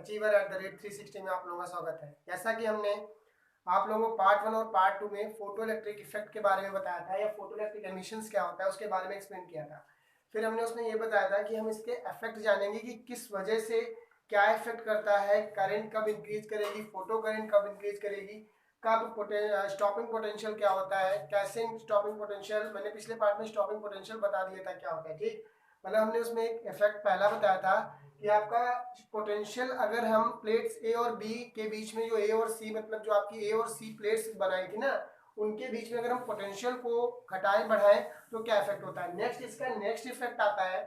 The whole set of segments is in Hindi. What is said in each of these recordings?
achiever@360 में आप लोगों का स्वागत है। जैसा कि हमने आप लोगों को पार्ट 1 और पार्ट 2 में फोटो इलेक्ट्रिक इफेक्ट के बारे में बताया था या फोटो इलेक्ट्रिक एमिशंस क्या होता है उसके बारे में एक्सप्लेन किया था। फिर हमने उसमें ये बताया था कि हम इसके इफेक्ट जानेंगे कि किस वजह से क्या इफेक्ट करता है, करंट कब इंक्रीज करेगी, फोटो करंट कब इंक्रीज करेगी, कब स्टॉपिंग पोटेंशियल क्या होता है, कैसे स्टॉपिंग पोटेंशियल, मैंने पिछले पार्ट में स्टॉपिंग पोटेंशियल बता दिया था क्या होता है। ठीक, मतलब हमने उसमें एक इफेक्ट पहला बताया था कि आपका पोटेंशियल अगर हम प्लेट्स ए और बी के बीच में जो ए और सी मतलब जो आपकी ए और सी प्लेट्स बनाई थी ना उनके बीच में अगर हम पोटेंशियल को घटाएं बढ़ाएं तो क्या इफेक्ट होता है। नेक्स्ट इसका नेक्स्ट इफेक्ट आता है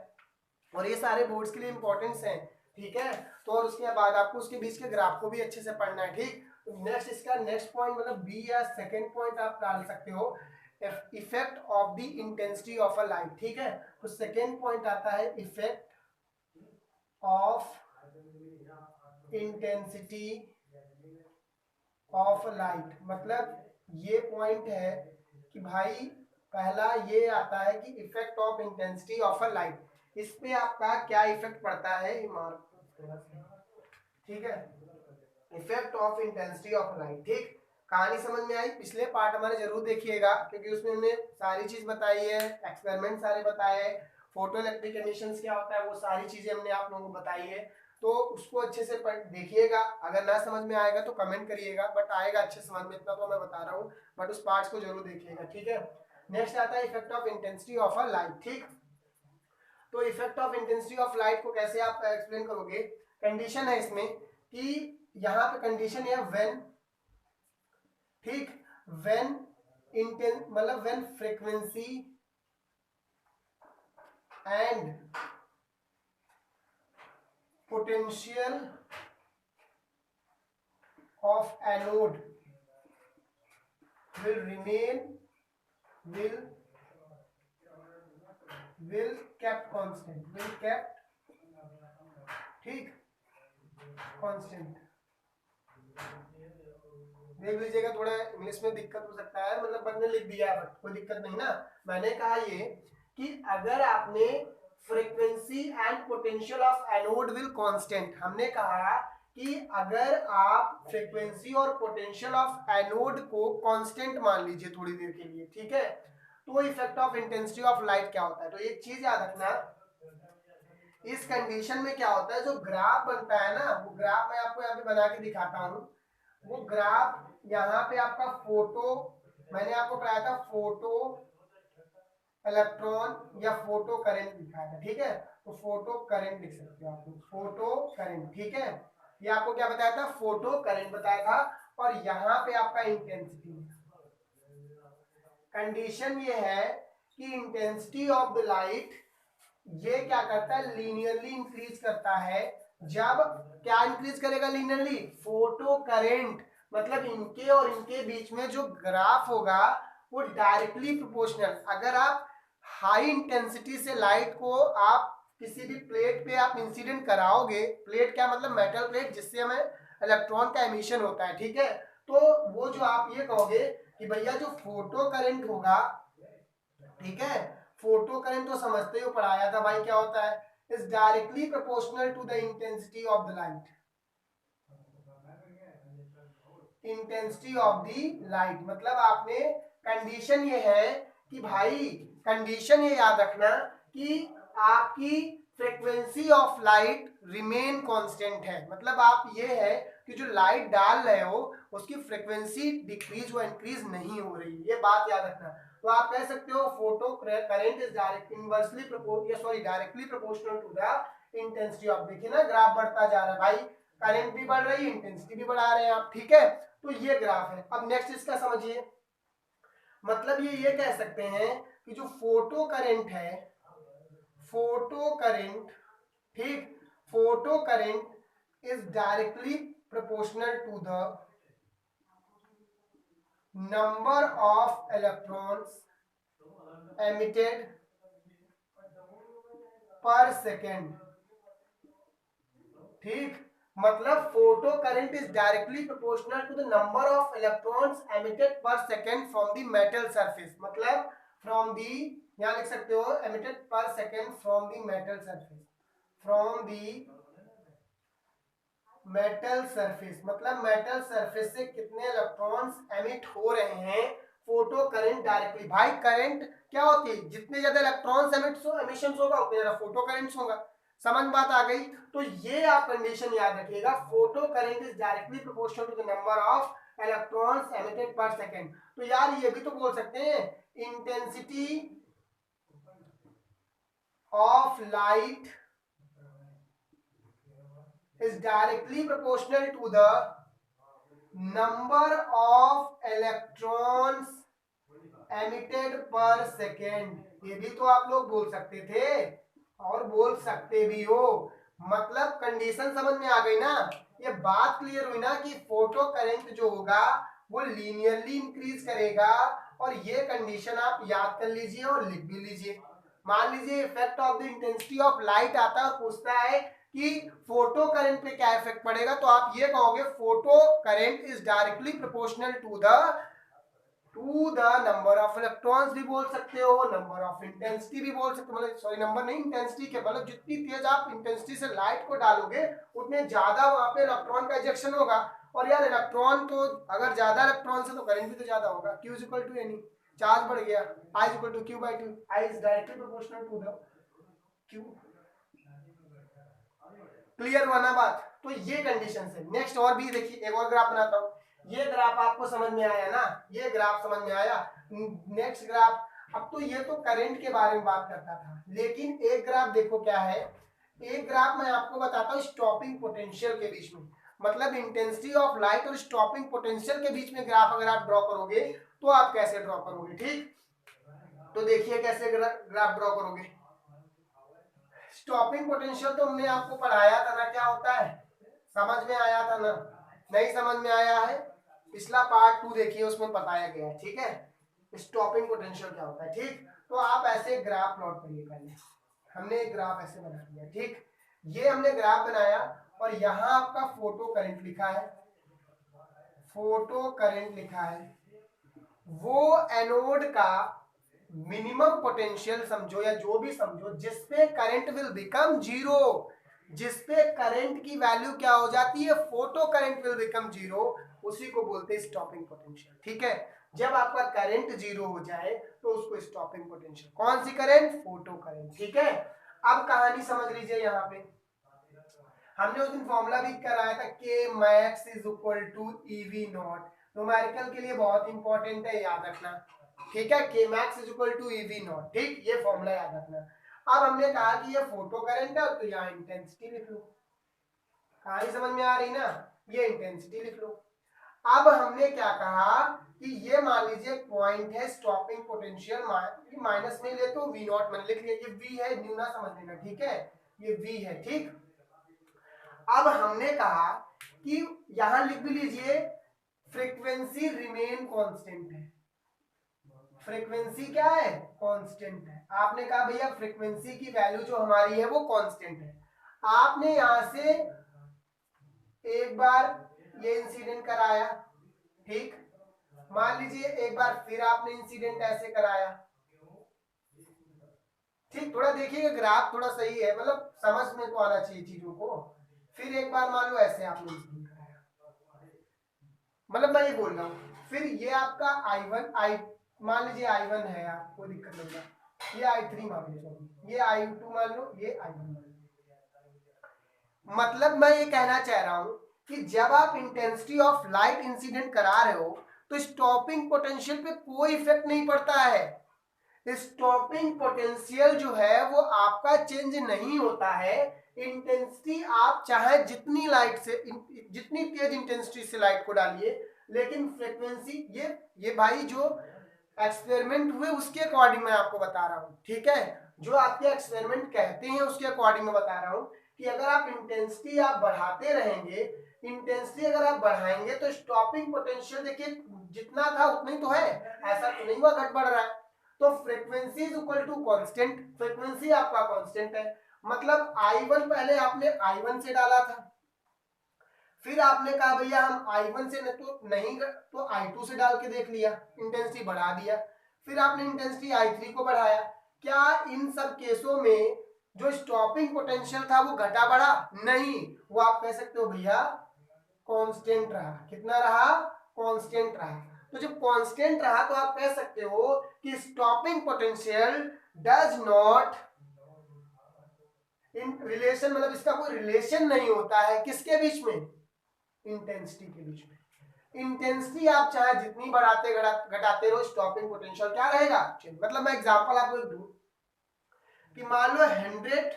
और ये सारे बोर्ड्स के लिए इंपॉर्टेंस हैं, ठीक है। तो और उसके बाद आपको उसके बीच के ग्राफ को भी अच्छे से पढ़ना है, ठीक। तो नेक्स्ट इसका नेक्स्ट पॉइंट मतलब बी या सेकंड पॉइंट आप डाल सकते हो, effect of the intensity of a light, ठीक है। तो सेकंड पॉइंट आता है effect of intensity of light. मतलब ये पॉइंट है कि भाई पहला ये आता है कि effect of intensity of a light, इस पे आपका क्या इफेक्ट पड़ता है, ठीक है। Effect of intensity of light, ठीक। कहानी समझ में आई? पिछले पार्ट हमारे जरूर देखिएगा क्योंकि उसमें हमने सारी चीज बताई है, एक्सपेरिमेंट सारे बताए हैं, फोटो इलेक्ट्रिक एमिशंस क्या होता है वो सारी चीजें हमने आप लोगों को बताई है। तो उसको अच्छे से देखिएगा, अगर ना समझ में आएगा तो कमेंट करिएगा, बट आएगा अच्छे समझ में, इतना तो मैं बता रहा हूँ, बट उस पार्ट्स को जरूर देखिएगा, ठीक है। नेक्स्ट आता है effect of intensity of a light, ठीक। तो effect of intensity of light को कैसे आप एक्सप्लेन करोगे? कंडीशन है इसमें कि यहाँ पे कंडीशन है व्हेन, ठीक, व्हेन मतलब when frequency and potential of anode will remain will kept constant, will kept, ठीक, कांस्टेंट। देख लीजिएगा, थोड़ा इंग्लिश में दिक्कत हो सकता है, मतलब बंदे लिख दिया है बट कोई दिक्कत नहीं ना। मैंने कहा ये कि अगर आपने frequency and potential of anode will constant, हमने कहा कि अगर आप फ्रीक्वेंसी और पोटेंशियल ऑफ एनोड को कांस्टेंट मान लीजिए थोड़ी देर के लिए, ठीक है, तो effect of intensity of light क्या होता है। तो एक चीज याद रखना, इस कंडीशन में क्या होता है, जो ग्राफ बनता है ना, वो ग्राफ मैं आपको यहाँ पे बना के दिखाता हूँ। वो ग्राफ यहाँ पे आपका फोटो, मैंने आपको पढ़ाया था फोटो इलेक्ट्रॉन या फोटो करंट दिखाया था, ठीक है। तो फोटो करंट लिख सकते हो आप लोग, फोटो करंट, ठीक है। ये आपको क्या बताया था, फोटो करंट बताया था। और यहाँ पे आपका इंटेंसिटी, कंडीशन ये है कि इंटेंसिटी ऑफ द लाइट ये क्या करता है, लीनियरली इंक्रीज करता है। जब क्या इंक्रीज करेगा लीनियरली, फोटो करंट, मतलब इनके और इनके बीच में जो ग्राफ होगा वो डायरेक्टली प्रोपोर्शनल। अगर आप हाई इंटेंसिटी से लाइट को आप किसी भी प्लेट पे आप इंसिडेंट कराओगे, प्लेट क्या मतलब मेटल प्लेट जिससे हमें इलेक्ट्रॉन का एमिशन होता है, ठीक है। तो वो जो आप ये कहोगे कि भैया जो फोटो करंट होगा, ठीक है, फोटो करंट तो समझते हो, पढ़ाया था भाई क्या होता है, is directly proportional to the intensity of the light, intensity of the light. मतलब आपने कंडीशन ये है कि भाई, कंडीशन ये याद रखना कि आपकी frequency of light remain constant है। मतलब आप ये है कि जो लाइट डाल रहे हो उसकी फ्रीक्वेंसी डिक्रीज व इंक्रीज नहीं हो रही, ये बात याद रखना। तो आप कह सकते हो photo current is direct inversely directly proportional to the intensity of, देखिए ना ग्राफ बढ़ता जा रहा है भाई, करंट भी बढ़ रही है, इंटेंसिटी भी बढ़ा रहे हैं आप, ठीक है। तो ये ग्राफ है। अब नेक्स्ट इसका समझिए, मतलब ये कह सकते हैं कि जो फोटो करंट है, फोटो करंट, ठीक, photo current is directly proportional to the number of electrons emitted per second, ठीक। मतलब photo current is directly proportional to the number of electrons emitted per second from the metal surface. मतलब फ्रॉम दी, यहां लिख सकते हो emitted per second from the metal surface, from the metal surface, मतलब मेटल सरफेस से कितने इलेक्ट्रॉन्स एमिट हो रहे हैं फोटो करंट डायरेक्टली। भाई करंट क्या होती है, जितने ज्यादा इलेक्ट्रॉन्स एमिशन होगा उतने ज्यादा फोटो करंट्स होगा। समझ बात आ गई। तो ये आप कंडीशन याद रखिएगा, photo current is directly proportional to the number of electrons emitted per second. तो यार ये भी तो बोल सकते हैं, intensity of light is directly proportional to the number of electrons emitted per second। ये भी तो आप लोग बोल सकते थे और बोल सकते भी हो। मतलब कंडीशन समझ में आ गई ना, ये बात क्लियर हुई ना कि फोटो करंट जो होगा वो लीनियरली इंक्रीज करेगा। और ये कंडीशन आप याद कर लीजिए और लिख भी लीजिए। मान लीजिए effect of the intensity of light आता है और पूछता है कि फोटो करंट पे क्या इफेक्ट पड़ेगा, तो आप ये कहोगे photo current is directly proportional to the number of electrons भी बोल सकते हो, नंबर ऑफ इंटेंसिटी भी बोल सकते हो, मतलब सॉरी नंबर नहीं इंटेंसिटी के, मतलब जितनी तेज आप इंटेंसिटी से लाइट को डालोगे उतने ज्यादा वहां पे इलेक्ट्रॉन का इजेक्शन होगा। और यार इलेक्ट्रॉन तो अगर ज्यादा इलेक्ट्रॉन से तो करंट भी तो ज्यादा होगा। Q is equal to N E, charge बढ़ गया, I is equal to Q by 2, I is directly proportional to the Q। Clear हुआ ना बात। तो ये कंडीशन है। नेक्स्ट और भी देखिए, एक और ग्राफ बनाता हूँ। ये ग्राफ आपको समझ में आया ना, ये ग्राफ समझ में आया। नेक्स्ट ग्राफ, अब तो ये तो करंट के बारे में बात करता था, लेकिन एक ग्राफ देखो क्या है। एक ग्राफ मैं आपको बताता हूँ स्टॉपिंग पोटेंशियल के बीच में, मतलब इंटेंसिटी ऑफ लाइट और स्टॉपिंग पोटेंशियल के बीच में ग्राफ अगर आप ड्रॉ करोगे तो आप कैसे ड्रॉ करोगे। ठीक, तो देखिए कैसे ग्राफ ड्रॉ करोगे। स्टॉपिंग पोटेंशियल तो हमने आपको पढ़ाया था ना, क्या होता है, समझ में आया था ना। नहीं समझ में आया है, पिछला पार्ट 2 देखिए, उसमें बताया गया है। ठीक है, स्टॉपिंग पोटेंशियल क्या होता है। ठीक, तो आप ऐसे ग्राफ प्लॉट करिए। पहले हमने एक ग्राफ ऐसे बना दिया। ठीक, ये हमने ग्राफ बनाया और यहाँ आपका फोटो करंट लिखा है, फोटो करंट लिखा है। वो एनोड का मिनिमम पोटेंशियल समझो या जो भी समझो जिसपे करंट विल बिकम जीरो, जिसपे करंट की वैल्यू क्या हो जाती है, photo current will become zero, उसी को बोलते हैं स्टॉपिंग पोटेंशियल। ठीक है, जब आपका करंट जीरो हो जाए तो उसको स्टॉपिंग पोटेंशियल, कौन सी करंट, फोटो करंट। ठीक है, अब कहानी समझ लीजिए। यहाँ पे हमने उस दिन फॉर्मूला भी कराया था, K max is equal to E V naught. Numerical के लिए बहुत इंपॉर्टेंट है, याद रखना। ठीक है, K max is equal to E V naught. ठीक, ये फॉर्मूला याद रखना। अब हमने कहा कि ये फोटो करंट है तो यहाँ इंटेंसिटी लिख लो। कहानी समझ में आ रही ना, ये इंटेंसिटी लिख लो। अब हमने क्या कहा कि ये मान लीजिए पॉइंट है स्टॉपिंग पोटेंशियल, माइनस में ले तो वी नॉट मैंने लिख लिया, ये वी है, न्यू ना समझ लेना। ठीक है, ये वी है। ठीक, अब हमने कहा कि यहां लिख भी लीजिए फ्रीक्वेंसी रिमेन कांस्टेंट है। फ्रीक्वेंसी क्या है, कांस्टेंट है। आपने कहा भैया फ्रीक्वेंसी की वैल्यू जो हमारी है वो कांस्टेंट है। आपने यहां से एक बार ये इंसिडेंट कराया। ठीक, मान लीजिए एक बार फिर आपने इंसिडेंट ऐसे कराया। ठीक, थोड़ा देखिएगा ग्राफ थोड़ा सही है, मतलब समझ में तो आना चाहिए चीजों को। फिर एक बार मान लो ऐसे आपने इंसिडेंट कराया, मतलब मैं ये बोल रहा हूँ। फिर ये आपका I1 आई मान लीजिए I1 है, आप कोई दिक्कत नहीं है। ये I3 मान लो, ये I2 मान लो, ये I1 मान लो। मतलब मैं ये कहना चाह रहा हूं कि जब आप इंटेंसिटी ऑफ लाइट इंसिडेंट करा रहे हो तो स्टॉपिंग पोटेंशियल पे कोई इफेक्ट नहीं पड़ता है। स्टॉपिंग पोटेंशियल जो है वो आपका चेंज नहीं होता है। इंटेंसिटी आप चाहे जितनी लाइट से, जितनी तेज इंटेंसिटी से लाइट को डालिए, लेकिन फ्रीक्वेंसी ये भाई जो एक्सपेरिमेंट हुए उसके अकॉर्डिंग मैं आपको बता रहा हूँ। ठीक है, जो आपके एक्सपेरिमेंट कहते हैं उसके अकॉर्डिंग मैं बता रहा हूँ कि अगर आप इंटेंसिटी आप बढ़ाते रहेंगे, इंटेंसिटी अगर आप बढ़ाएंगे तो स्टॉपिंग पोटेंशियल देखिए जितना था उतना ही तो है, ऐसा तो नहीं हुआ घट बढ़ रहा है। तो frequency is equal to constant, frequency आपका कांस्टेंट है। मतलब I1 पहले आपने I1 से डाला था, फिर आपने कहा भैया हम I1 से नहीं तो I2 से डाल के देख लिया, इंटेंसिटी बढ़ा दिया। फिर आपने इंटेंसिटी I3 को बढ़ाया। क्या इन सब केसों में जो स्टॉपिंग पोटेंशियल था वो घटा बढ़ा? नहीं, वो आप कह सकते हो भैया कांस्टेंट रहा। कितना रहा? कांस्टेंट रहा। तो जब कांस्टेंट रहा तो आप कह सकते हो कि stopping potential does not in relation, मतलब इसका कोई रिलेशन नहीं होता है किसके बीच में? इंटेंसिटी के बीच में। इंटेंसिटी आप चाहे जितनी बढ़ाते घटाते रहो, स्टॉपिंग पोटेंशियल क्या रहेगा? मतलब मैं एग्जांपल आपको दूं कि मान लो 100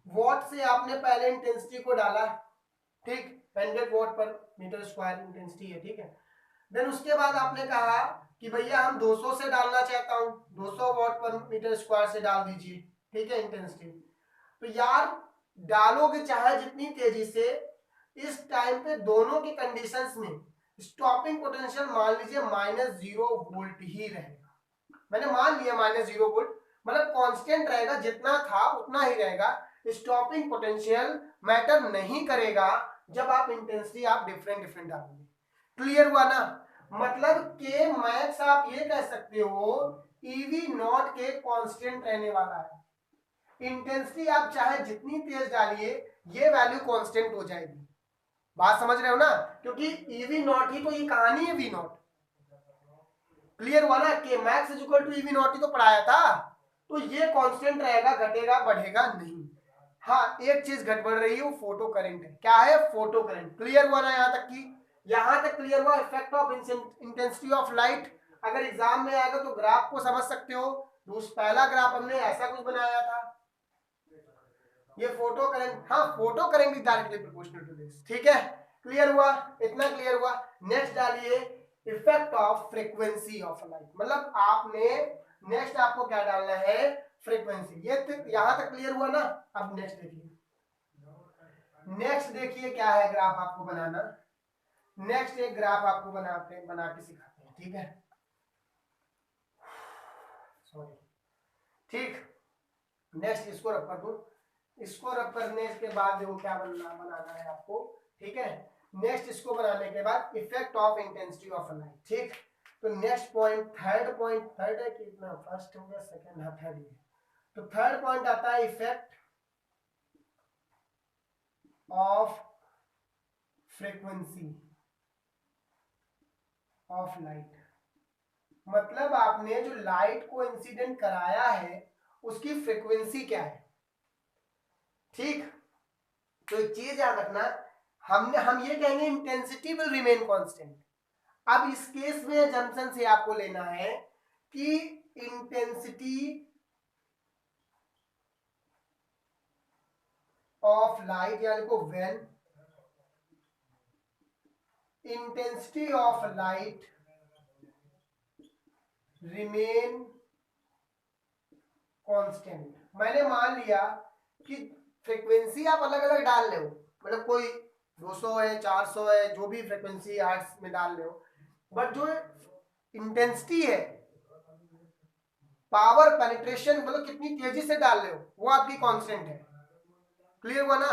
वॉट से आपने पहले इंटेंसिटी को डाला, ठीक, 100 वॉट पर मीटर स्क्वायर इंटेंसिटी है, ठीक है। देन उसके बाद आपने कहा कि भैया हम 200 से डालना चाहता हूं, 200 वॉट पर मीटर स्क्वायर से डाल दीजिए, ठीक है, इंटेंसिटी। तो यार डालोगे चाहे जितनी तेजी से, इस टाइम पे दोनों की कंडीशंस में स्टॉपिंग पोटेंशियल मान लीजिए -0 वोल्ट ही रहेगा। मैंने मान लिया -0 वोल्ट, मतलब कांस्टेंट रहेगा, जितना था उतना ही रहेगा। स्टॉपिंग पोटेंशियल मैटर नहीं करेगा जब आप इंटेंसिटी आप डिफरेंट डालोगे। क्लियर हुआ ना? मतलब के मैक्स आप ये कह सकते हो ईवी नॉट के कांस्टेंट रहने वाला है। इंटेंसिटी आप चाहे जितनी तेज डालिए, ये वैल्यू कांस्टेंट हो जाएगी। बात समझ रहे हो ना? क्योंकि ईवी नॉट ही तो ये कहानी है, वी नॉट। क्लियर हुआ ना? K max is equal to E V naught ही तो पढ़ाया था। तो ये कांस्टेंट रहेगा, घटेगा बढ़ेगा नहीं। हाँ, एक चीज गड़बड़ रही है, वो फोटो करंट है। क्या है? Photo current. क्लियर हुआ ना? यहां तक की, यहां तक क्लियर हुआ? Effect of intensity of light अगर एग्जाम में आएगा तो ग्राफ को समझ सकते हो। पहला ग्राफ हमने ऐसा कुछ बनाया था, ये फोटो करंट। हाँ, photo current is directly proportional to this. ठीक है, क्लियर हुआ? इतना क्लियर हुआ? नेक्स्ट डालिए effect of frequency of light. मतलब आपने नेक्स्ट आपको क्या डालना है? फ्रीक्वेंसी। ये यहां तक क्लियर हुआ ना? अब नेक्स्ट देखिए, नेक्स्ट देखिए क्या है ग्राफ आपको बनाना। नेक्स्ट एक ग्राफ आपको बना के सिखाते हैं, ठीक है? सॉरी, ठीक। नेक्स्ट इसको रब कर दो। इसको रब करने के बाद देखो क्या बनाना है आपको, ठीक है? नेक्स्ट इसको बनाने के बाद effect of intensity of light, ठीक। तो नेक्स्ट पॉइंट, थर्ड है कि इतना? फर्स्ट हो गया, सेकंड? हाँ, थर्ड है। तो थर्ड पॉइंट आता है effect of frequency of light. मतलब आपने जो लाइट को इंसिडेंट कराया है उसकी फ्रीक्वेंसी क्या है, ठीक। तो एक चीज याद रखना, हम ये कहेंगे इंटेंसिटी विल रिमेन कांस्टेंट। अब इस केस में जंक्शन से आपको लेना है कि इंटेंसिटी ऑफ लाइट, यानी को when intensity of light remain constant. मैंने मान लिया कि फ्रीक्वेंसी आप अलग अलग डाल रहे हो, मतलब कोई 200 है, 400 है, जो भी फ्रीक्वेंसी हर्ट्ज में डाल रहे हो, बट जो इंटेंसिटी है, पावर पेनिट्रेशन, मतलब कितनी तेजी से डाल रहे हो, वो आपकी कांस्टेंट है। क्लियर हुआ ना?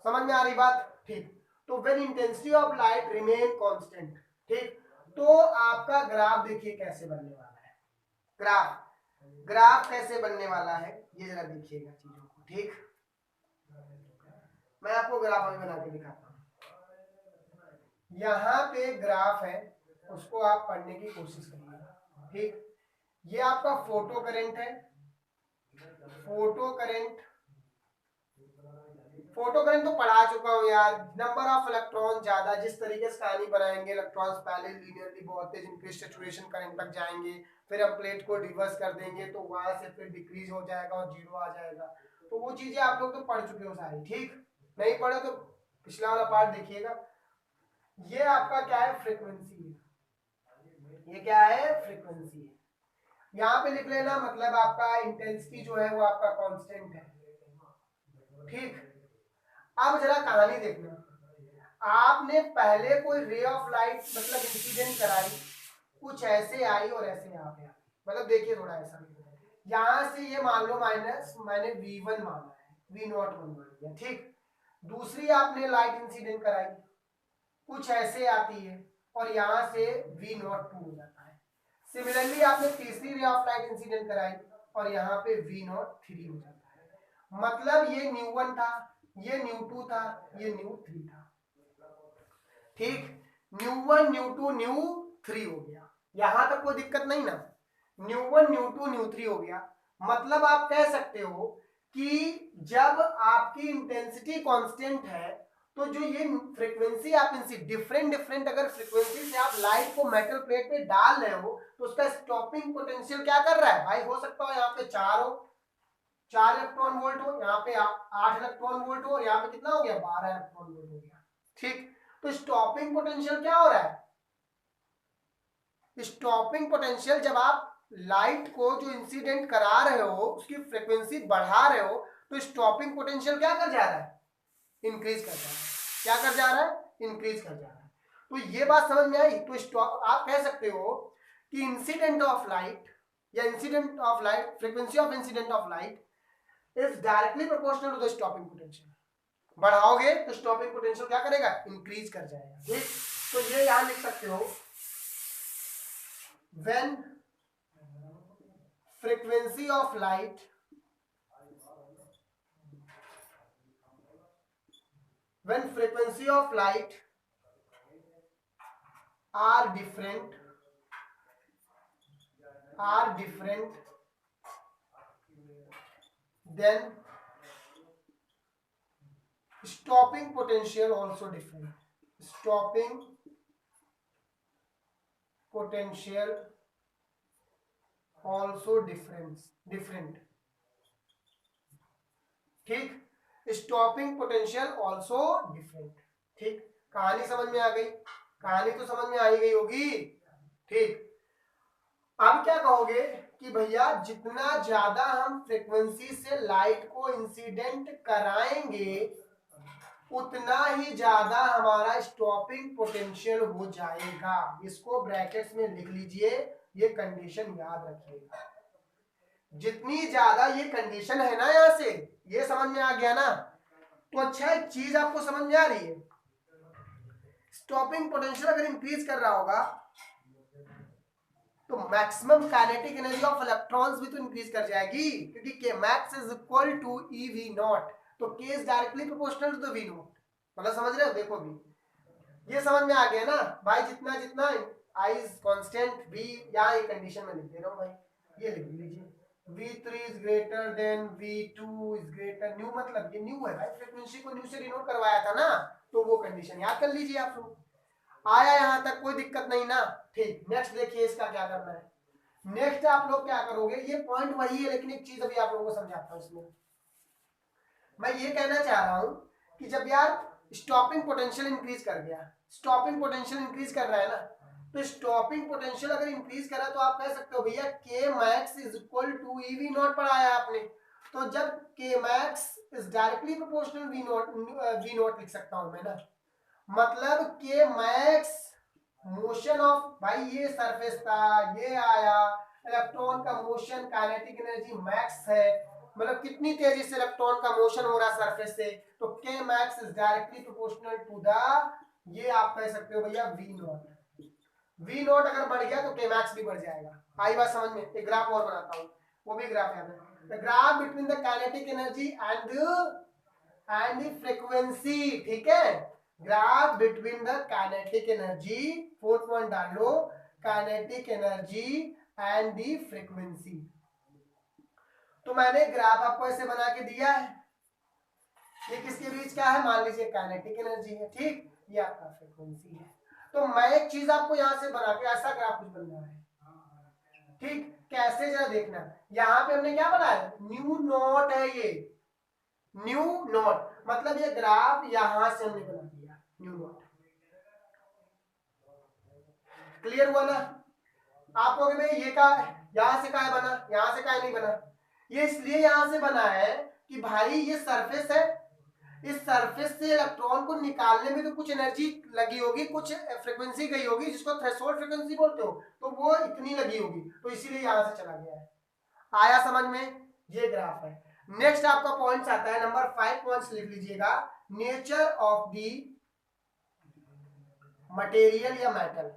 समझ में आ रही बात? ठीक। तो when intensity of light remain constant, ठीक। तो आपका ग्राफ देखिए कैसे बनने वाला है। ग्राफ कैसे बनने वाला है ये जरा देखिएगा चीजों को, ठीक। मैं आपको ग्राफ अभी बना के दिखाता हूं। यहाँ पे ग्राफ है, उसको आप पढ़ने की कोशिश करिएगा, ठीक। ये आपका फोटो करंट है। फोटो करंट, फोटो करंट तो पढ़ा चुका हूं यार। नंबर ऑफ इलेक्ट्रॉन ज्यादा, जिस तरीके से कहानी बनाएंगे, इलेक्ट्रॉन्स पहले लीनियरली बहुत तेज इंक्रीज सैचुरेशन करंट तक जाएंगे, फिर हम प्लेट को रिवर्स कर देंगे तो वहां से फिर डिक्रीज हो जाएगा और जीरो आ जाएगा। तो वो चीजें आप लोग तो पढ़ चुके हो सारी, ठीक। नहीं पढ़े तो पिछला वाला पार्ट देखिएगा। ये आपका क्या है? फ्रीक्वेंसी है। ये क्या है? फ्रीक्वेंसी है। यहाँ पे लिख लेना, मतलब आपका इंटेंसिटी जो है वो आपका कांस्टेंट है, ठीक। अब जरा कहानी देखना। आपने पहले कोई रे ऑफ लाइट मतलब इंसिडेंट कराई, कुछ ऐसे आई और ऐसे आ गया। मतलब देखिए थोड़ा ऐसा, यहां से ये मान लो माइनस, मैंने V1 माना है, V0 मान लिया, ठीक। दूसरी आपने लाइट इंसिडेंट कराई, कुछ ऐसे आती है और यहां से V02 हो जाता है। सिमिलरली आपने तीसरी रे ऑफ लाइट इंसिडेंट कराई और यहाँ पे V03 हो जाता है। मतलब ये न्यू वन था, ये न्यू 2 था, ये न्यू 3 था। ठीक, न्यू 1 न्यू 2 न्यू 3 हो गया, यहां तक कोई दिक्कत नहीं ना। न्यू 1 न्यू 2 न्यू 3 हो गया, मतलब आप कह सकते हो कि जब आपकी इंटेंसिटी कांस्टेंट है तो जो ये फ्रीक्वेंसी आप इनसे डिफरेंट डिफरेंट अगर फ्रीक्वेंसी से आप लाइट को मेटल प्लेट पे डाल रहे हो तो उसका स्टॉपिंग पोटेंशियल क्या कर रहा है भाई, हो सकता है यहाँ पे 4 इलेक्ट्रॉन वोल्ट हो, यहाँ पे 8 इलेक्ट्रॉन वोल्ट हो, और यहाँ पे कितना हो गया 12 इलेक्ट्रॉन वोल्ट हो गया। ठीक, तो स्टॉपिंग पोटेंशियल क्या हो रहा है, स्टॉपिंग पोटेंशियल जब आप लाइट को जो इंसिडेंट करा रहे हो उसकी फ्रीक्वेंसी बढ़ा रहे हो तो स्टॉपिंग पोटेंशियल क्या कर जा रहा है, इंक्रीज कर जा रहा है। क्या कर जा रहा है, इंक्रीज कर जा रहा है। तो ये बात समझ में आई। तो आप कह सकते हो कि इंसिडेंट ऑफ लाइट या incident of light, frequency of incident of light is directly proportional to the stopping potential. बढ़ाओगे तो स्टॉपिंग पोटेंशियल क्या करेगा, इंक्रीज कर जाएगा। ठीक, तो ये यहां लिख सकते हो, when frequency of light are different then stopping potential also different. Stopping potential also different. ठीक, स्टॉपिंग पोटेंशियल ऑल्सो डिफरेंट। ठीक, कहानी समझ में आ गई, कहानी तो समझ में आई गई होगी। ठीक, अब क्या कहोगे कि भैया जितना ज्यादा हम फ्रीक्वेंसी से लाइट को इंसिडेंट कराएंगे उतना ही ज्यादा हमारा स्टॉपिंग पोटेंशियल हो जाएगा। इसको ब्रैकेट्स में लिख लीजिए, ये कंडीशन याद रखिएगा। जितनी ज्यादा ये कंडीशन है ना, यहां से ये समझ में आ गया ना, तो अच्छा एक चीज आपको समझ में आ रही है, स्टॉपिंग पोटेंशियल अगर इंक्रीज कर रहा होगा तो maximum kinetic energy of electrons भी तो इंक्रीज कर जाएगी, क्योंकि K max is equal to E V naught, तो K is directly proportional to the V naught. मतलब समझ रहे हो, देखो भी ये समझ में आ गया ना भाई, जितना जितना आई इज कांस्टेंट वी, यहाँ ये कंडीशन में लिख दे रहा हूँ भाई, ये लिख लीजिए V3 is greater than V2 is greater, new मतलब ये न्यू है भाई, फ्रीक्वेंसी को न्यू से डिनोट करवाया था ना, तो वो कंडीशन याद कर लीजिए आप लोग। आया यहां तक, कोई दिक्कत नहीं ना। ठीक, नेक्स्ट देखिए इसका क्या करना है। नेक्स्ट आप लोग क्या करोगे, ये पॉइंट वही है लेकिन एक चीज अभी आप लोगों को समझाता हूं। इसमें मैं ये कहना चाह रहा हूं कि जब यार स्टॉपिंग पोटेंशियल इंक्रीज कर गया, स्टॉपिंग पोटेंशियल इंक्रीज कर रहा है ना, तो स्टॉपिंग पोटेंशियल अगर इंक्रीज करा तो आप कह सकते हो भैया K max is equal to E V naught पढ़ाया आपने, तो जब K max is directly proportional V naught लिख सकता हूं मैं ना, मतलब के मैक्स मोशन ऑफ, भाई ये सरफेस था, ये आया, इलेक्ट्रॉन का मोशन काइनेटिक एनर्जी मैक्स है, मतलब कितनी तेजी से इलेक्ट्रॉन का मोशन हो रहा है सरफेस से, तो K max is directly proportional to the, ये आप कह सकते हो भैया वी नॉट। वी नॉट अगर बढ़ गया तो के मैक्स भी बढ़ जाएगा। आई बात समझ में। एक ग्राफ और बनाता हूं, वो भी ग्राफ याद है, the graph between the kinetic energy and frequency. ठीक है, graph between the kinetic energy, fourth point डाल लो, kinetic energy and the frequency. तो मैंने ग्राफ आपको ऐसे बना के दिया है, ये किसके बीच का है, मान लीजिए काइनेटिक एनर्जी है, ठीक, ये आपका फ्रीक्वेंसी है। तो मैं एक चीज आपको यहां से बना के ऐसा ग्राफ कुछ बनना है, ठीक, कैसे जरा देखना, यहां पे हमने क्या बनाया, न्यू नॉट है ये, न्यू नॉट, मतलब ये ग्राफ यहां से हमने बना दिया न्यू नॉट। क्लियर हुआ ना। आप कहोगे भाई ये का यहां से का बना, यहां से का नहीं बना, ये इसलिए यहां से बना है कि भाई ये सरफेस है, इस सरफेस से इलेक्ट्रॉन को निकालने में तो कुछ एनर्जी लगी होगी, कुछ फ्रीक्वेंसी गई होगी जिसको थ्रेशोल्ड फ्रीक्वेंसी बोलते हो, तो वो इतनी लगी होगी, तो इसीलिए यहां से चला गया है। आया समझ में, ये ग्राफ है। नेक्स्ट आपका पॉइंट्स आता है, नंबर 5 पॉइंट्स लिख लीजिएगा, नेचर ऑफ दी मटेरियल या मेटल,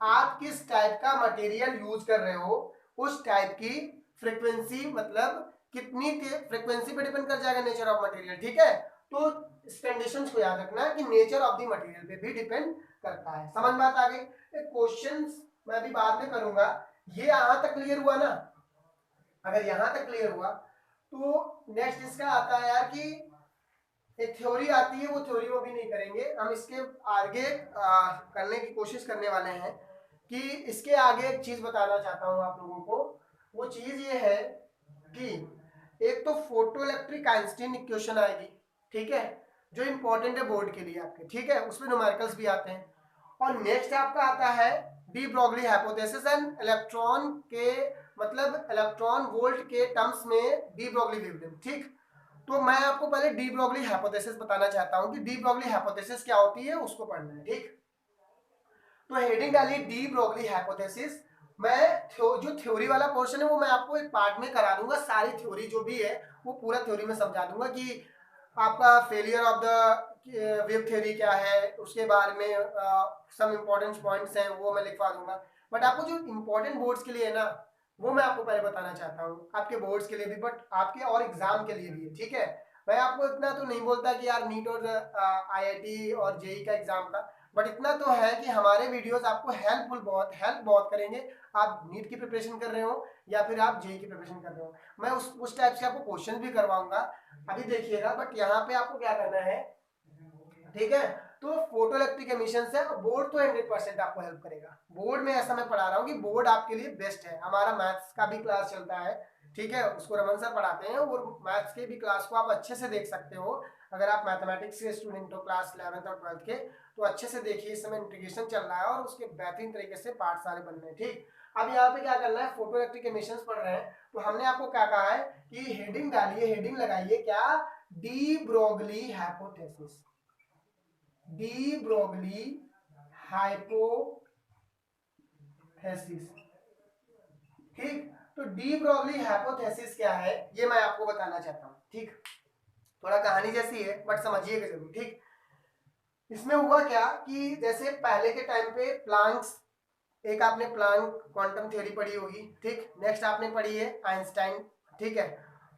आप किस टाइप का मटेरियल यूज कर रहे हो उस टाइप की फ्रीक्वेंसी मतलब कितनी फ्रीक्वेंसी पे डिपेंड कर जाएगा, नेचर ऑफ मटेरियल, ठीक है। तो इस कंडीशंस को याद रखना कि नेचर ऑफ द मटेरियल पे भी डिपेंड करता है। समझ बात आ गई। क्वेश्चंस मैं भी बाद में करूंगा। ये यहां तक क्लियर हुआ ना? अगर यहां तक क्लियर हुआ तो नेक्स्ट इसका आता है यार कि एक थ्योरी आती है, वो थ्योरी वो भी नहीं करेंगे हम, इसके आगे करने की कोशिश करने वाले हैं कि इसके आगे एक चीज बताना चाहता हूं आप लोगों को। वो चीज ये है कि एक तो फोटो इलेक्ट्रिक आइंस्टीन इक्वेशन आएगी, ठीक है, जो इंपॉर्टेंट है बोर्ड के लिए आपके, ठीक है, उसमें न्यूमेरिकल्स भी आते हैं। और नेक्स्ट आपका आता है de Broglie hypothesis and electron के, मतलब इलेक्ट्रॉन वोल्ट के टर्म्स में डी ब्रोगली वेवलेंथ, ठीक। तो मैं आपको पहले डी ब्रोगली हाइपोथेसिस बताना चाहता हूं कि डी ब्रोगली हाइपोथेसिस क्या होती है, उसको पढ़ना है, ठीक। तो हेडिंग डाली डी ब्रोगली हाइपोथेसिस। मैं जो थ्योरी वाला पोर्शन है वो मैं आपको एक पार्ट में करा दूंगा, सारी थ्योरी जो भी है वो पूरा थ्योरी में समझा दूंगा कि आपका failure of the wave theory क्या है, उसके बारे में सम इम्पोर्टेंट पॉइंट्स हैं वो मैं लिखवा दूंगा। बट आपको जो इम्पोर्टेंट बोर्ड्स के लिए है ना, वो मैं आपको पहले बताना चाहता हूँ, आपके बोर्ड्स के लिए भी, बट आपके और एग्जाम के लिए भी, ठीक है। मैं आपको इतना तो नहीं बोलता कि यार नीट और IIT और जेई का एग्जाम का, बट इतना तो है कि हमारे वीडियोस आपको हेल्प बहुत करेंगे। आप नीट की प्रिपरेशन कर रहे हो या फिर आप जेई की प्रिपरेशन कर रहे हो, मैं उस टाइप से आपको क्वेश्चन भी करवाऊंगा, अभी देखिएगा। बट यहाँ पे आपको क्या करना है, ठीक है। तो फोटो इलेक्ट्रिक एमिशन है, बोर्ड तो 100% आपको हेल्प करेगा। बोर्ड में ऐसा मैं पढ़ा रहा हूँ कि बोर्ड आपके लिए बेस्ट है। हमारा मैथ्स का भी क्लास चलता है, ठीक है, उसको रमन सर पढ़ाते हैं, और मैथ्स के भी क्लास को आप अच्छे से देख सकते हो। अगर आप मैथमेटिक्स के स्टूडेंट हो क्लास 11th और 12th के, तो अच्छे से देखिए, इस समय इंटीग्रेशन चल रहा है और उसके बेहतरीन तरीके से पार्ट सारे बन रहे हैं, ठीक। अब यहाँ पे क्या करना है, फोटो इलेक्ट्रिक एमिशन पढ़ रहे हैं, तो हमने आपको क्या कहा है कि हेडिंग डालिए, हेडिंग लगाइए क्या, D Broglie hypothesis, D Broglie hypothesis, ठीक। तो डी ब्रोगली हाइपोथेसिस क्या है ये मैं आपको बताना चाहता हूं, ठीक। थोड़ा कहानी जैसी है बट समझिएगा जरूर, ठीक। इसमें हुआ क्या कि जैसे पहले के टाइम पे प्लांक्स, एक आपने प्लांक क्वांटम थ्योरी पढ़ी होगी, ठीक। नेक्स्ट आपने पढ़ी है आइंस्टाइन, ठीक है।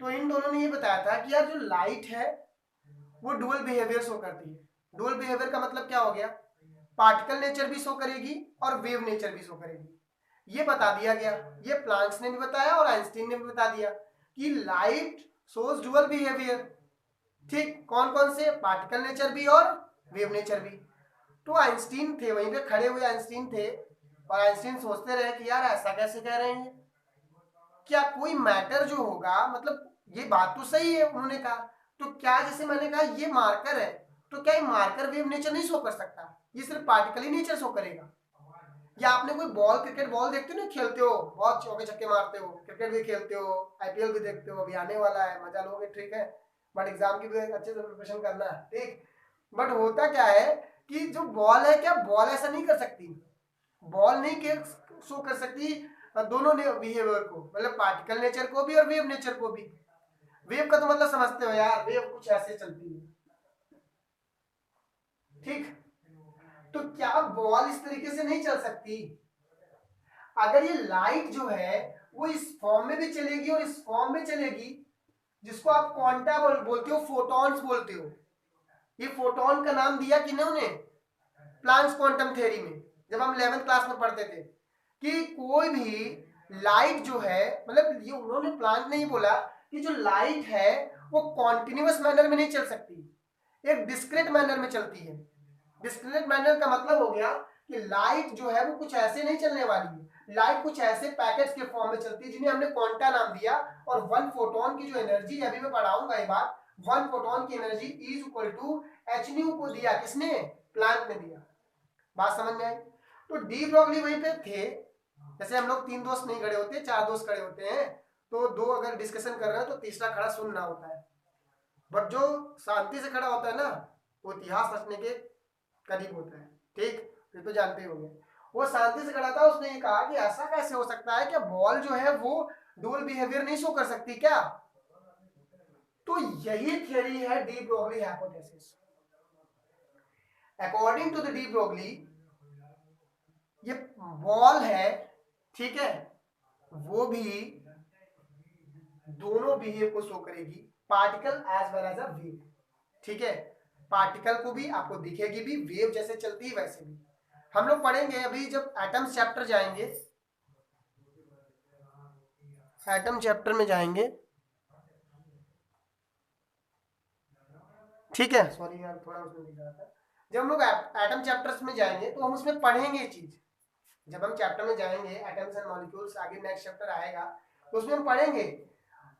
तो इन दोनों ने ये बताया था कि यार जो लाइट है वो डुअल बिहेवियर शो करती है। डुअल बिहेवियर का मतलब क्या हो गया, पार्टिकल नेचर भी शो करेगी और वेव नेचर भी शो करेगी, ये बता दिया गया। ये प्लांक्स ने भी बताया और आइंस्टीन ने भी बता दिया कि लाइट शोज डुअल बिहेवियर, ठीक। कौन कौन से, पार्टिकल नेचर भी और वेव नेचर भी। तो आइंस्टीन थे, वहीं पे खड़े हुए आइंस्टीन थे, और आइंस्टीन सोचते रहे कि यार ऐसा कैसे कह रहे हैं, क्या कोई मैटर जो होगा, मतलब ये बात तो सही है उन्होंने कहा, तो क्या, जैसे मैंने कहा ये मार्कर है, तो क्या ये मार्कर वेव नेचर नहीं शो कर सकता, ये सिर्फ पार्टिकल ही नेचर शो करेगा। या आपने कोई बॉल, क्रिकेट बॉल देखते हो ना, खेलते हो, बहुत चौके छक्के मारते हो, क्रिकेट भी खेलते हो, IPL भी देखते हो, अभी आने वाला है, मजा लोगे, ठीक है। बट एग्जाम की भी अच्छे से प्रिपरेशन करना है, ठीक। बट होता क्या है कि जो बॉल है, क्या बॉल ऐसा नहीं कर सकती, बॉल नहीं शो कर सकती दोनों बिहेवियर को, मतलब पार्टिकल नेचर को भी और वेव नेचर को भी। वेव का तो मतलब समझते हो यार, वेव कुछ ऐसे चलती है, ठीक। तो क्या बॉल इस तरीके से नहीं चल सकती, अगर ये लाइट जो है वो इस फॉर्म में भी चलेगी और इस फॉर्म में चलेगी, जिसको आप क्वांटा बोलते हो, फोटॉन्स बोलते हो। ये फोटोन का नाम दिया किन्होंने उन्हें, प्लांक्स क्वांटम थ्योरी में, जब हम 11th क्लास में पढ़ते थे कि कोई भी लाइट जो है, मतलब ये उन्होंने, प्लांक ने ही बोला कि जो लाइट है वो कॉन्टिन्यूअस मैनर में नहीं चल सकती, एक डिस्क्रीट मैनर में चलती है। डिस्क्रीट मैनर का मतलब हो गया कि लाइट जो है वो कुछ ऐसे नहीं चलने वाली है, लाइट कुछ ऐसे पैकेट्स के फॉर्म में चलती है जिन्हें हमने क्वांटा नाम दिया। और वन फोटोन की जो एनर्जी, अभी मैं पढ़ाऊंगा ये बात, वन फोटोन की energy is equal to H nu को दिया किसने, प्लांक ने दिया। बात समझ में आई। तो डी ब्रोगली वहीं पे थे, जैसे हम लोग 3 दोस्त नहीं खड़े होते, 4 दोस्त खड़े होते हैं, तो 2 अगर डिस्कशन कर रहे हैं तो तीसरा खड़ा सुनना होता है। बट जो शांति से खड़ा होता है ना, वो इतिहास रचने के करीब होता है, ठीक। ये तो जानते ही होंगे। वो शांति से खड़ा था, उसने ये कहा कि ऐसा कैसे हो सकता है कि बॉल जो है वो डुअल बिहेवियर नहीं शो कर सकती क्या। तो यही थियरी है de Broglie hypothesis. According to the de Broglie, ये बॉल है, ठीक है, वो भी दोनों बिहेव को शो करेगी, particle as well as a wave. ठीक है, पार्टिकल को भी आपको दिखेगी भी, वेव जैसे चलती है वैसे भी। हम लोग पढ़ेंगे अभी जब एटम्स चैप्टर जाएंगे, एटम चैप्टर में जाएंगे, ठीक है, सॉरी यार थोड़ा उसमें दिख रहा था। जब हम लोग एटम चैप्टर्स में जाएंगे तो हम उसमें पढ़ेंगे ये चीज। जब हम चैप्टर में जाएंगे एटम्स एंड मॉलिक्यूल्स, आगे नेक्स्ट चैप्टर आएगा तो उसमें हम पढ़ेंगे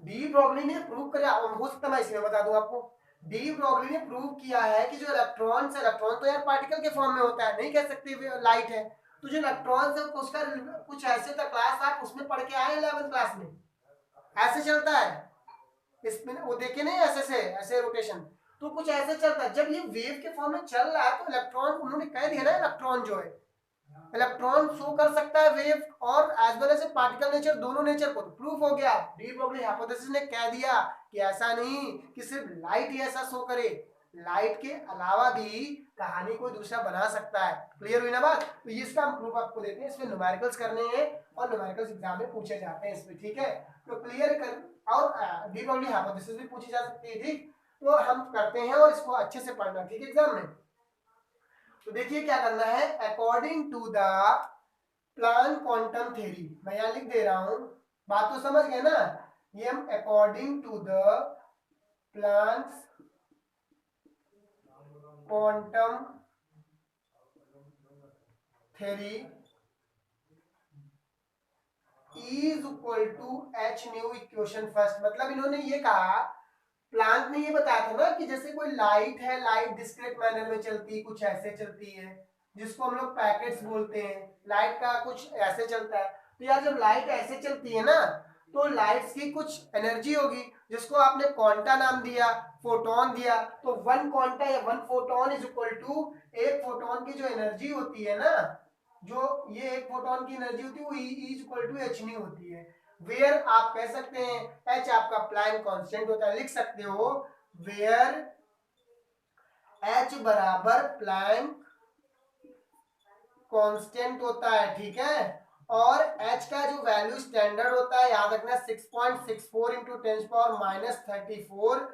डी ब्रॉगली ने प्रूव किया, हो सकता है मैं इसमें बता दूं आपको, डी ब्रॉगली ने प्रूव किया है कि जो इलेक्ट्रॉन्स, इलेक्ट्रॉन तो यार पार्टिकल के फॉर्म में होता है, नहीं कह सकते लाइट है, तो जो इलेक्ट्रॉन्स है उसका कुछ ऐसे था, क्लास आप उसमें पढ़ के आए 11th क्लास में, ऐसे चलता है इसमें, वो देखे नहीं ऐसे से ऐसे रोटेशन, तो कुछ ऐसे चलता है। जब ये वेव के फॉर्म में चल रहा है तो इलेक्ट्रॉन, उन्होंने कह दिया ना इलेक्ट्रॉन जो है, इलेक्ट्रॉन शो कर सकता है वेव और as well as particle nature, दोनों नेचर को प्रूफ हो गया। डी ब्रॉगली हाइपोथेसिस ने कह दिया कि ऐसा नहीं कि सिर्फ लाइट ही ऐसा शो करे, लाइट के अलावा भी कहानी कोई दूसरा बना सकता है। क्लियर हुई ना बात? तो इसका हम प्रूफ आपको देते हैं, इसमें न्यूमेरिकल्स करने हैं और न्यूमेरिकल्स एग्जाम में पूछे जाते हैं इसमें, ठीक है। तो क्लियर कर, और डी ब्रॉगली हाइपोथेसिस भी पूछी जा सकती है, ठीक। तो हम करते हैं और इसको अच्छे से पढ़ना, ठीक है, एग्जाम में। तो देखिए क्या करना है, according to the Planck quantum theory, मैं यहां लिख दे रहा हूं, बात तो समझ गए ना, ये हम according to the Planck quantum theory is equal to H nu equation first. मतलब इन्होंने ये कहा, प्लांट ने ये बताया था ना कि जैसे कोई लाइट है, लाइट डिस्क्रीट मैनर में चलती है, कुछ ऐसे चलती है, जिसको हम लोग पैकेट्स बोलते हैं, लाइट का कुछ ऐसे चलता है। तो यार जब लाइट ऐसे चलती है ना, तो लाइट्स की कुछ एनर्जी होगी, जिसको आपने क्वांटा नाम दिया, फोटोन दिया। तो वन क्वांटा या one photon is equal to, एक फोटोन की जो एनर्जी होती है ना, जो ये एक फोटोन की एनर्जी होती है वो E is equal to H nu होती है। वेयर आप कह सकते हैं, एच आपका प्लैंक कांस्टेंट होता है, लिख सकते हो वेयर एच बराबर प्लैंक कांस्टेंट होता है, ठीक है। और एच का जो वैल्यू स्टैंडर्ड होता है, याद रखना 6.64 into 10⁻34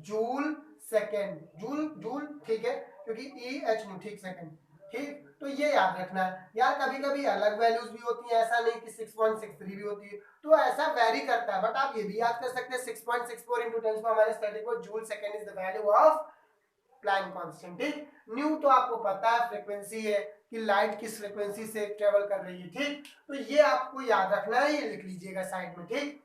joule second, joule joule, ठीक है, क्योंकि ई एच न्यू, ठीक, सेकेंड, ठीक। तो ये याद रखना है यार, कभी कभी अलग वैल्यूज भी होती है, ऐसा नहीं कि 6.63 भी होती है, तो ऐसा वेरी करता है। बट आप ये भी याद कर सकते हैं 6.64 into 10⁻34 joule second is the value of Planck constant, ठीक। न्यू तो आपको पता है फ्रीक्वेंसी है कि लाइट किस फ्रीक्वेंसी से ट्रेवल कर रही है, ठीक। तो ये आपको याद रखना है, ये लिख लीजिएगा साइड में, ठीक।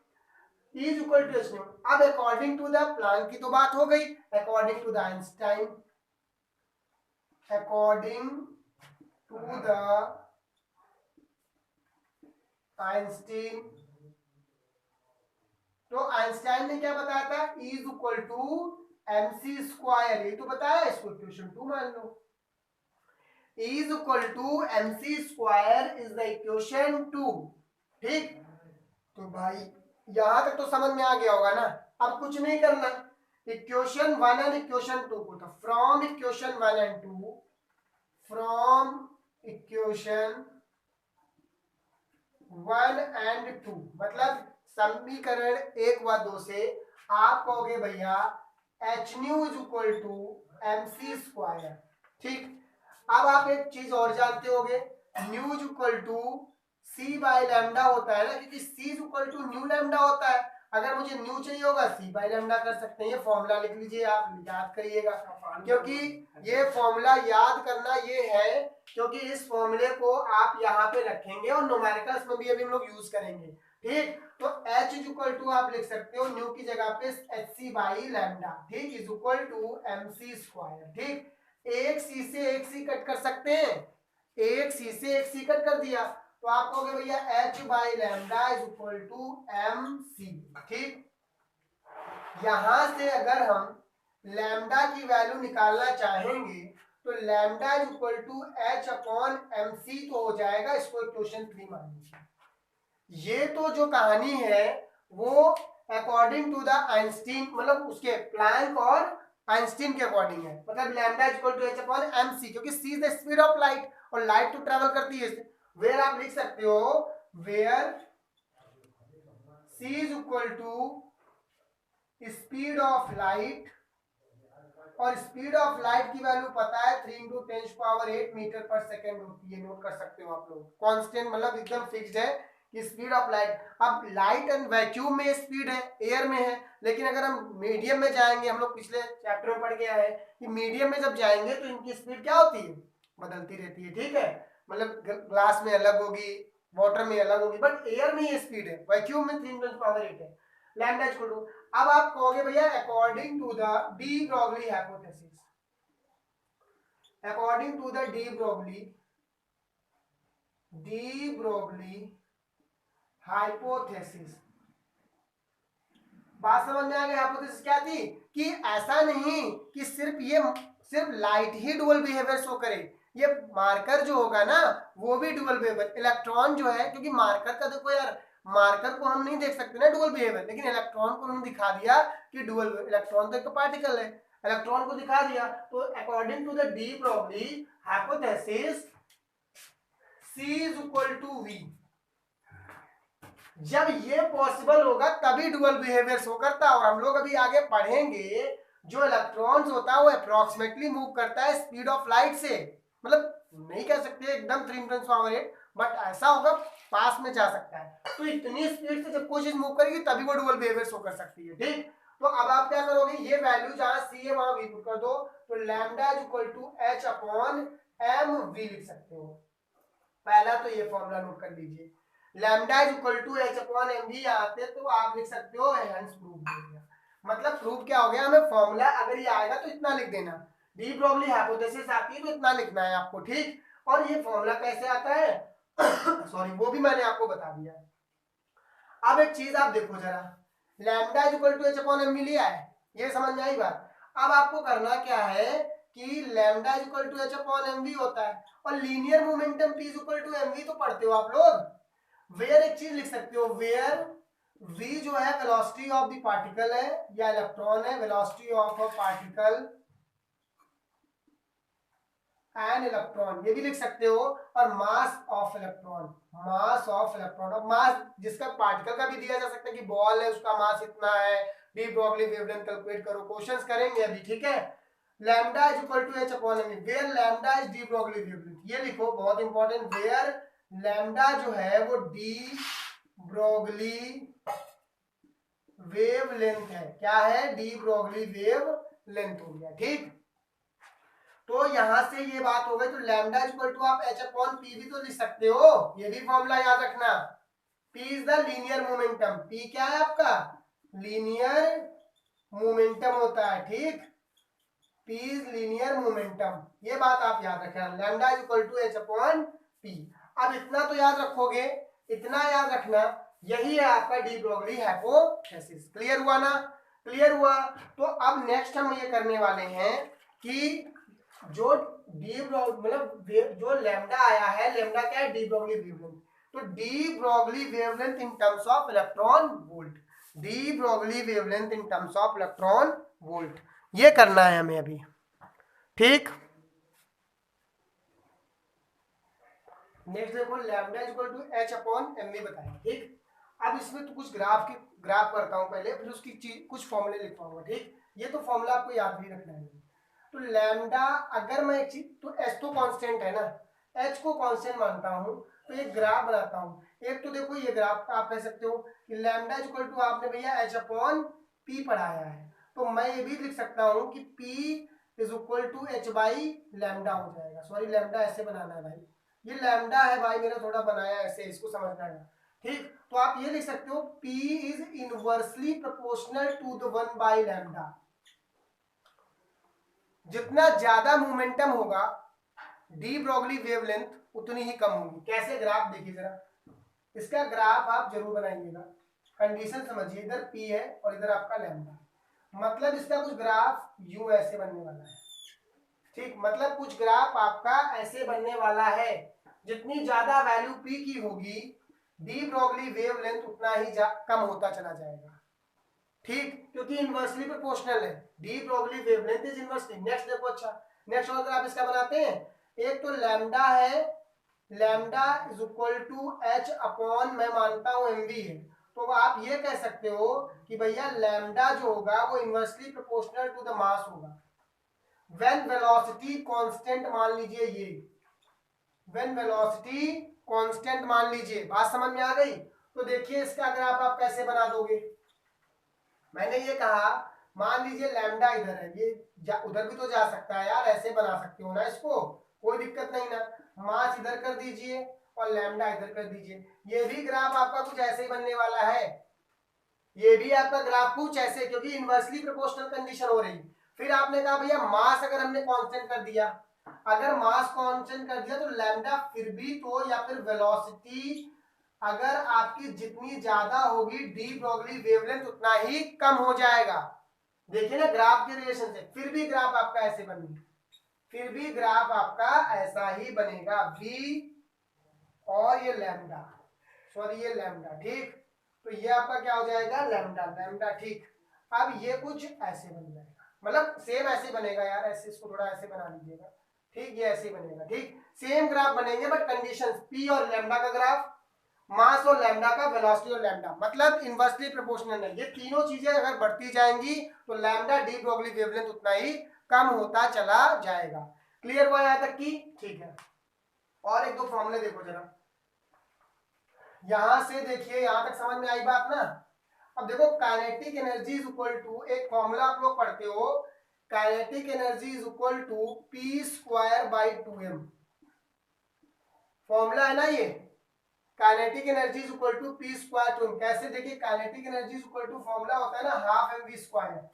Is equal to H nu. अब अकॉर्डिंग टू द प्लैंक की तो बात हो गई, according to the Einstein, according to the Einstein, तो आइंस्टाइन ने क्या बताया था, is equal to mc square, ये तो बताया, इसको इक्वेशन 2 मान लो, is equal to mc square is the equation 2, ठीक। तो भाई यहां तक तो समझ में आ गया होगा ना। अब कुछ नहीं करना, इक्वेशन 1 एंड इक्वेशन 2 को, तो from equation 1 and 2, from equation 1 and 2, मतलब समीकरण 1 व 2 से आप कहोगे भैया H nu is equal to mc square, ठीक। अब आप एक चीज और जानते होगे, nu is equal to C by lambda होता है ना, क्योंकि C is equal to nu lambda होता है। अगर मुझे न्यू चाहिए होगा सी बाई लैम्डा कर सकते हैं, ये फॉर्मूला लिख लीजिए, आप याद करिएगा, क्योंकि ये फॉर्मूला याद करना ये है, क्योंकि इस फॉर्मूले को आप यहाँ पे रखेंगे और न्यूमेरिकल्स में भी अभी हम लोग यूज करेंगे, ठीक। तो h इज इक्वल टू आप लिख सकते हो न्यू की जगह पे एच सी बाई लैम्डा, ठीक, is equal to M C square, ठीक। एक सी से एक सी कट कर सकते हैं, एक सी से एक सी कट कर दिया, तो आप कहोगे भैया h by lambda is equal to M C, ठीक। यहां से अगर हम लैम्डा की वैल्यू निकालना चाहेंगे तो lambda is equal to H upon M C तो हो जाएगा, इसको इक्वेशन 3 मान लीजिए। ये तो जो कहानी है वो अकॉर्डिंग टू द आइंस्टीन, मतलब उसके प्लैंक और आइंस्टीन के अकॉर्डिंग है, मतलब lambda is equal to H upon M C, क्योंकि C is the speed of light और लाइट तो ट्रेवल करती है। वेयर आप लिख सकते हो where C is equal to speed of light, और स्पीड ऑफ लाइट की वैल्यू पता है 3 × 10⁸ मीटर पर सेकेंड होती है। नोट कर सकते हो आप लोग, कांस्टेंट मतलब एकदम फिक्स्ड है कि स्पीड ऑफ लाइट। अब लाइट एंड वैक्यूम में स्पीड है, एयर में है, लेकिन अगर हम मीडियम में जाएंगे, हम लोग पिछले चैप्टर में पढ़ के आए हैं कि मीडियम में जब जाएंगे तो इनकी स्पीड क्या होती है, बदलती रहती है। ठीक है, मतलब ग्लास में अलग होगी, वाटर में अलग होगी, बट एयर में ये स्पीड है, वैक्यूम में 3 × 10⁸ है। लैम्डा इक्वल टू, अब आप कहोगे भैया according to the de Broglie hypothesis, according to the de Broglie hypothesis, बात समझ में आ गई। हाइपोथेसिस क्या थी कि ऐसा नहीं कि सिर्फ लाइट ही डुअल बिहेवियर शो करे, ये मार्कर जो होगा ना वो भी डुअल बिहेवियर, इलेक्ट्रॉन जो है, क्योंकि मार्कर का देखो यार, मार्कर को हम नहीं देख सकते ना डुअल बिहेवियर, लेकिन इलेक्ट्रॉन को उन्होंने दिखा दिया कि डुअल, इलेक्ट्रॉन तो एक पार्टिकल है, इलेक्ट्रॉन को दिखा दिया। तो according to the de Broglie hypothesis C is equal to V, जब ये पॉसिबल होगा तभी डुअल बिहेवियर शो करता है। और हम लोग अभी आगे पढ़ेंगे जो इलेक्ट्रॉन्स होता है वो अप्रोक्सीमेटली मूव करता है स्पीड ऑफ लाइट से, मतलब नहीं कह सकते एकदम 3 × 10⁸, बट ऐसा होगा पास में जा सकता है। तो इतनी स्पीड से जब कोई चीज मूव करेगी तभी वो डुअल बिहेवियर शो कर सकती है। ठीक, तो अब आप क्या करोगे, ये वैल्यू जहां C है वहां V पुट कर दो, तो lambda is equal to H/mv लिख सकते हो। पहला तो ये फॉर्मूला नोट कर लीजिए, lambda is equal to H/mv आते तो आप लिख सकते हो हेंस प्रूफ हो गया। मतलब प्रूफ क्या हो गया, हमें फॉर्मूला अगर ये आएगा तो इतना लिख देना, डी ब्रॉगली हाइपोथेसिस आती है तो इतना लिखना है आपको। ठीक, और ये फॉर्मूला कैसे आता है सॉरी वो भी मैंने आपको बता दिया। अब एक चीज आप देखो जरा, lambda is equal to H/mv लिया है, ये समझ में आई बात। अब आपको करना क्या है कि lambda is equal to H/mv होता है, और linear momentum P is equal to mv तो पढ़ते हो आप लोग। वेयर एक चीज लिख सकते हो, वेयर v जो है वेलोसिटी ऑफ द पार्टिकल है या इलेक्ट्रॉन है, velocity of a particle an electron ये भी लिख सकते हो, और mass of electron, mass of electron, और मास जिसका पार्टिकल का भी दिया जा सकता है कि बॉल है उसका मास इतना है, डी ब्रॉगली वेवलेंथ कैलकुलेट करो, क्वेश्चंस करेंगे अभी। ठीक है, lambda is equal to H/mv, where lambda is de Broglie wavelength, ये लिखो बहुत इंपॉर्टेंट, वेयर लैम्डा जो है वो डी ब्रॉगली वेवलेंथ है, क्या है, डी ब्रॉगली वेवलेंथ हो गया। ठीक, तो यहां से ये बात हो गई, तो लैम्डा इक्वल टू आप H/p भी तो लिख सकते हो, ये भी फॉर्मूला याद रखना। P is the linear momentum, P क्या है आपका, लीनियर मोमेंटम होता है। ठीक, P इज लीनियर मोमेंटम, ये बात आप याद रखना, लैम्डा इक्वल टू H/p। अब इतना तो याद रखोगे, इतना याद रखना, यही है आपका डी ब्रॉगली हाइपोथेसिस। क्लियर हुआ ना, क्लियर हुआ। तो अब नेक्स्ट हम ये करने वाले हैं कि जो डी मतलब जो लैम्डा आया है, लैम्डा क्या है, डी ब्रॉगली वेवलेंथ, तो D Broglie wavelength in terms of electron volt, D Broglie wavelength in terms of electron volt, ये करना है हमें अभी। ठीक, नेक्स्ट देखो, लैम्डा इक्वल टू H/mv बताएंगे। ठीक, अब इसमें तो कुछ ग्राफ करता हूं पहले, फिर उसकी चीज कुछ फॉर्मूले लिखवाऊंगा। ठीक, ये तो फॉर्मूला आपको याद भी रखना है। तो लैम्डा, अगर मैं एक चीज, तो एच तो कांस्टेंट है ना, एच को कांस्टेंट मानता हूं, तो एक ग्राफ बनाता हूं। एक तो देखो ये ग्राफ आप कह सकते हो कि लैम्डा इक्वल टू आपने भैया H/p पढ़ाया है, तो मैं ये भी लिख सकता हूं कि P इज इक्वल टू H/लैम्डा हो जाएगा। सॉरी, लैम्डा ऐसे बनाना है भाई, ये लैम्डा है भाई मेरा, थोड़ा बनाया ऐसे, इसको समझना है। ठीक, तो आप ये लिख सकते हो P is inversely proportional to the 1/λ, जितना ज्यादा मोमेंटम होगा डी ब्रॉगली वेवलेंथ उतनी ही कम होगी। कैसे, ग्राफ देखिए जरा, इसका ग्राफ आप जरूर बनाइएगा, कंडीशन समझिए, इधर P है और इधर आपका लैम्डा, मतलब इसका कुछ ग्राफ यूं ऐसे बनने वाला है। ठीक, मतलब कुछ ग्राफ आपका ऐसे बनने वाला है, जितनी ज्यादा वैल्यू P की होगी डी ब्रॉगली वेवलेंथ उतना ही कम होता चला जाएगा। ठीक, क्योंकि इनवर्सली प्रोपोर्शनल है, de Broglie wavelength is inversely. Next देखो, अच्छा नेक्स्ट अगर आप इसका बनाते हैं, एक तो लैम्डा है, lambda is equal to H/ मैं मानता हूं mv है, तो आप ये कह सकते हो कि भैया लैम्डा जो होगा वो inversely proportional to the mass होगा व्हेन वेलोसिटी कांस्टेंट मान लीजिए ये व्हेन वेलोसिटी कांस्टेंट मान लीजिए। बात समझ में आ गई? तो देखिए इसका ग्राफ आप कैसे बना दोगे। मैंने ये कहा मान लीजिए लैम्डा इधर है, ये उधर भी तो जा सकता है यार, ऐसे बना सकते हो ना इसको, कोई दिक्कत नहीं ना। मास इधर कर दीजिए और लैम्डा इधर कर दीजिए। ये भी ग्राफ आपका कुछ ऐसे ही बनने वाला है, ये भी आपका ग्राफ कुछ ऐसे, क्योंकि इनवर्सली प्रोपोर्शनल कंडीशन हो रही। फिर आपने कहा भैया मास अगर हमने कांस्टेंट कर दिया, अगर मास कांस्टेंट कर दिया तो लैम्डा फिर भी तो, या फिर वेलोसिटी अगर आपकी जितनी ज्यादा होगी डी ब्रोगली वेवलेंथ उतना ही कम हो जाएगा। देखिए ना ग्राफ के रिलेशन से, फिर भी ग्राफ आपका ऐसे बनेगा, फिर भी ग्राफ आपका ऐसा ही बनेगा v और ये लैम्डा, सॉरी ये लैम्डा, ठीक। तो ये आपका क्या हो जाएगा लैम्डा, लैम्डा, ठीक। अब ये कुछ ऐसे बन जाएगा, मतलब सेम ऐसे बनेगा यार, ऐसे इसको थोड़ा ऐसे बना लीजिएगा, ठीक। ये ऐसे बनेगा, ठीक। सेम ग्राफ बनेंगे बट कंडीशंस p और लैम्डा का ग्राफ, मास और लैम्डा का, वेलोसिटी और लैम्डा, मतलब इनवर्सली प्रोपोर्शनल है। ये तीनों चीजें अगर बढ़ती जाएंगी तो लैम्डा डी ब्रोगली वेवलेंथ उतना ही कम होता चला जाएगा। क्लियर हुआ यहां तक की? ठीक है। और एक दो फॉर्मूले देखो जरा, यहां से देखिए, यहां तक समझ में आई बात ना। अब देखो kinetic energy is equal to, एक फॉर्मूला आप लोग पढ़ते हो, kinetic energy is equal to P square by 2m, formula है ना ये। Kinetic energy is equal to P square two M. कैसे? देखिए kinetic energy is equal to formula होता है ना हाफ एम वी स्क्वायर।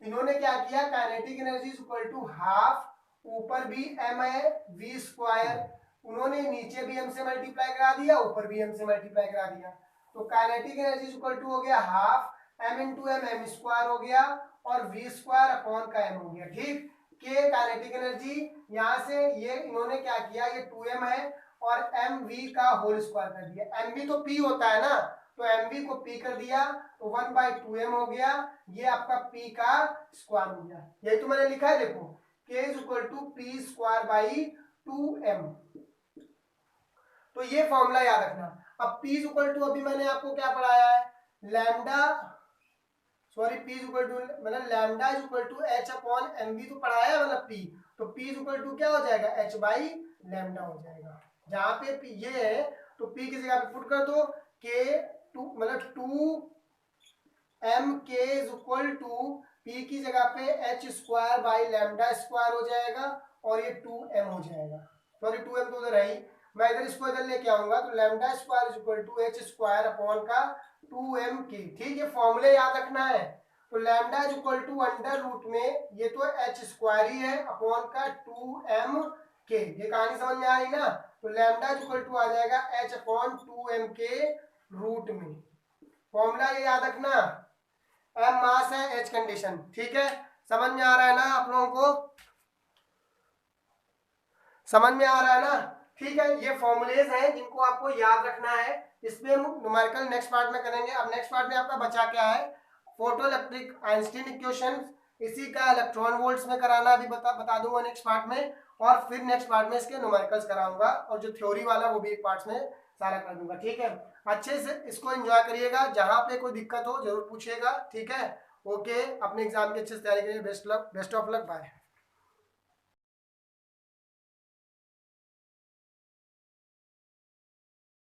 इन्होंने क्या किया, kinetic energy is equal to half, ऊपर भी एम है वी स्क्वायर, उन्होंने नीचे भी एम से मल्टीप्लाई करा दिया, ऊपर भी एम से मल्टीप्लाई करा दिया। तो kinetic energy is equal to हो गया half M into M, M square हो गया, और वी स्क्वायर अपॉन का एम हो गया, ठीक। के काइनेटिक एनर्जी, यहां से ये इन्होंने क्या किया, ये 2m है और एम वी का होल स्क्वायर कर दिया। एम वी तो पी होता है ना, तो एम वी को पी कर दिया तो 1/2m हो गया, ये आपका p का स्क्वायर हो गया। यही तो मैंने लिखा है, देखो k is equal to P square by 2m। तो ये फॉर्मूला याद रखना। अब p इज इक्वल टू, अभी मैंने आपको क्या पढ़ाया है, lambda, sorry p is equal to, मतलब lambda is equal to h upon M V तो पढ़ाया है, मतलब p, तो p इज इक्वल टू क्या हो जाएगा, h बाई लैम्डा हो जाएगा। जहां पे p ये है तो p की जगह पे पुट कर दो, k 2 मतलब 2m k is equal to p की जगह पे h square by lambda square हो जाएगा, और ये 2m हो जाएगा। सॉरी 2m तो उधर है ही, मैं इधर इसको इधर लेके आऊंगा, तो lambda square is equal to h square upon का 2m k, ठीक है। फॉर्मूले याद रखना है। तो lambda is equal to under root में, ये तो h स्क्वायर ही है, अपॉन का 2m k, ये कहानी समझ में आ रही ना। तो लैम्डा इज इक्वल टू आ जाएगा h अपॉन 2m k रूट में। फॉर्मूला ये याद रखना, m मास है, h कंडीशन, ठीक है। समझ में आ रहा है ना आप लोगों को? समझ में आ रहा है ना? ठीक है, ये फॉर्मूलेज हैं जिनको आपको याद रखना है। इसमें हम न्यूमेरिकल नेक्स्ट पार्ट में करेंगे। अब नेक्स्ट पार्ट में आपका बचा क्या है, फोटो इलेक्ट्रिक आइंस्टीन इक्वेशन, इसी का इलेक्ट्रॉन वोल्ट्स में कराना अभी बता दूंगा नेक्स्ट पार्ट में, और फिर नेक्स्ट पार्ट में इसके न्यूमेरिकल्स कराऊंगा, और जो थ्योरी वाला वो भी एक पार्ट में सारा कर दूंगा, ठीक है। अच्छे से इसको एंजॉय करिएगा, जहां पे कोई दिक्कत हो जरूर पूछिएगा, ठीक है। ओके, अपने एग्जाम की अच्छे से तैयारी करिए, बेस्ट ऑफ लक, बाय।